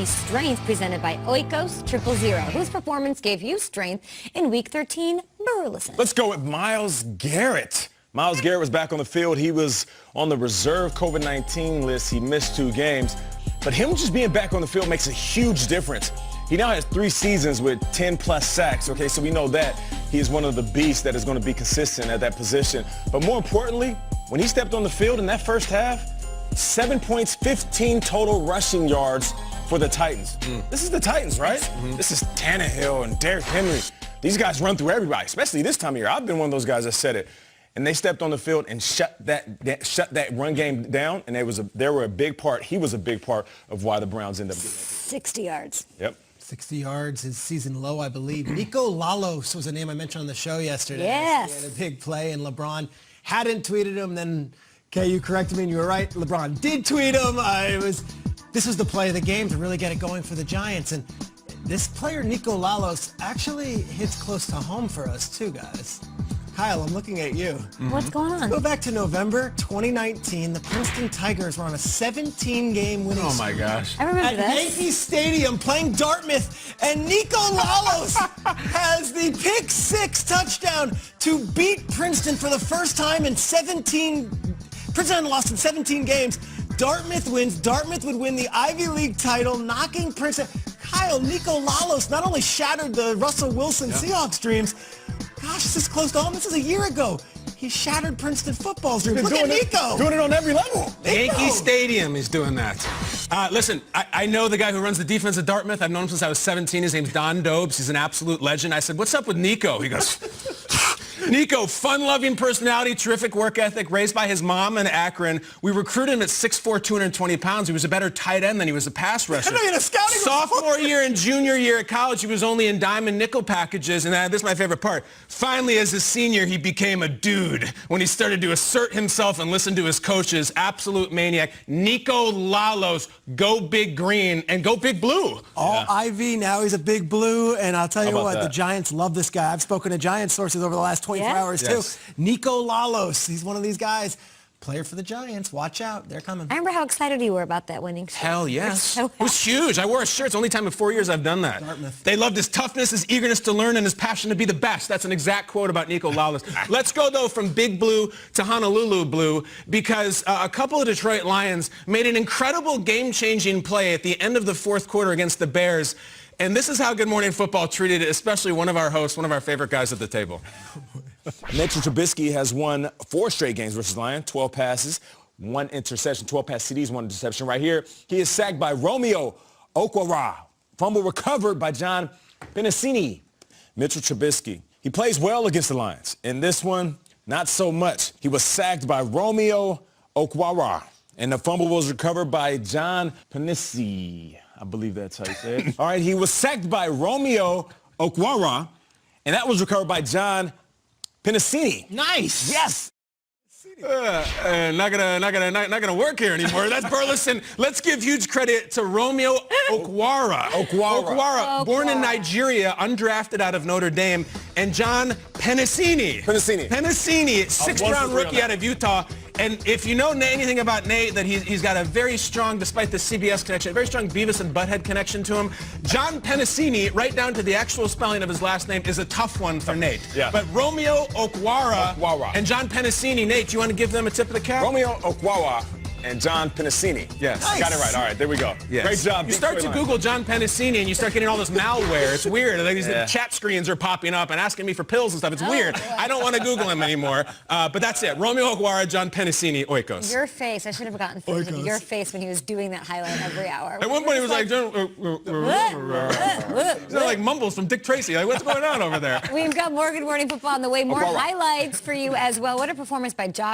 be strength presented by Oikos 000, whose performance gave you strength in Week 13, Burleson. Let's go with Myles Garrett. Myles Garrett was back on the field. He was on the reserve COVID-19 list. He missed 2 games. But him just being back on the field makes a huge difference. He now has 3 seasons with 10-plus sacks, okay? So we know that he is one of the beasts that is going to be consistent at that position. But more importantly, when he stepped on the field in that first half, 7 points, 15 total rushing yards for the Titans. This is the Titans, right? This is Tannehill and Derrick Henry. These guys run through everybody, especially this time of year. I've been one of those guys that said it. And they stepped on the field and shut that run game down, and he was a big part of why the Browns ended up getting it. 60 yards. Yep. 60 yards, his season low, I believe. Nico Lalos was a name I mentioned on the show yesterday. Yes. He had a big play, and LeBron hadn't tweeted him. Then, okay, you corrected me, and you were right. LeBron did tweet him. This was the play of the game to really get it going for the Giants. And this player, Nico Lalos, actually hits close to home for us, too, guys. Kyle, I'm looking at you. What's going on? Go back to November 2019. The Princeton Tigers were on a 17-game winning streak. Oh, my gosh. I remember At this. Yankee Stadium playing Dartmouth, and Nico Lalos has the pick 6 touchdown to beat Princeton for the first time in 17. Princeton hadn't lost in 17 games. Dartmouth wins. Dartmouth would win the Ivy League title, knocking Princeton. Kyle, Nico Lalos not only shattered the Russell Wilson Seahawks dreams. Gosh, this is close to home. This is a year ago. He shattered Princeton football's dreams. Look at Nico. Doing it on every level. Yankee Stadium is doing that. Listen, I know the guy who runs the defense at Dartmouth. I've known him since I was 17. His name's Don Dobes. He's an absolute legend. I said, what's up with Nico? He goes, Nico, fun-loving personality, terrific work ethic, raised by his mom in Akron. We recruited him at 6'4", 220 pounds. He was a better tight end than he was a pass rusher. Sophomore year and junior year at college, he was only in dime and nickel packages, and this is my favorite part. Finally, as a senior, he became a dude when he started to assert himself and listen to his coaches. Absolute maniac. Nico Lalos, go big green and go big blue. All Ivy, now he's a big blue, and I'll tell you what, that? the Giants love this guy. I've spoken to Giants sources over the last 24 hours, too. Nico Lalos, he's one of these guys. Player for the Giants. Watch out. They're coming. I remember how excited you were about that winning streak. Hell yes. So It was huge. I wore a shirt. It's the only time in 4 years I've done that. Dartmouth. They loved his toughness, his eagerness to learn, and his passion to be the best. That's an exact quote about Nico Lalos. Let's go, though, from Big Blue to Honolulu Blue, because a couple of Detroit Lions made an incredible game-changing play at the end of the 4th quarter against the Bears. And this is how Good Morning Football treated it, especially one of our hosts, one of our favorite guys at the table. Mitchell Trubisky has won 4 straight games versus Lions, 12 passes, 1 interception, 12 pass CDs, 1 interception. Right here, he is sacked by Romeo Okwara. Fumble recovered by John Penisini. Mitchell Trubisky, he plays well against the Lions. In this one, not so much. He was sacked by Romeo Okwara, and the fumble was recovered by John Penisini. I believe that's how you say it. All right, he was sacked by Romeo Okwara, and that was recovered by John Penisini. Nice. Yes. Not gonna work here anymore. That's Burleson. Let's give huge credit to Romeo Okwara. Okwara, born in Nigeria, undrafted out of Notre Dame, and John Penisini. Penisini, 6th-round rookie out of Utah. And if you know anything about Nate, that he's got a very strong, despite the CBS connection, a very strong Beavis and Butthead connection to him. John Penisini, right down to the actual spelling of his last name, is a tough one for Nate. Yeah. But Romeo Okwara and John Penisini, Nate, do you want to give them a tip of the cap? Romeo Okwara and John Penisini. Yes. Nice. Got it right. All right, there we go. Yes. Great job. You start to Google John Penisini and you start getting all this malware. It's weird. Like these chat screens are popping up and asking me for pills and stuff. It's weird. I don't want to Google him anymore. But that's it. Romeo Okwara, John Penisini, Oikos. Your face, I should have gotten footage of your face when he was doing that highlight every hour. At one point he was like, like mumbles from Dick Tracy. Like, what's going on over there? We've got more Good Morning Football on the way. More highlights for you as well. What a performance by Josh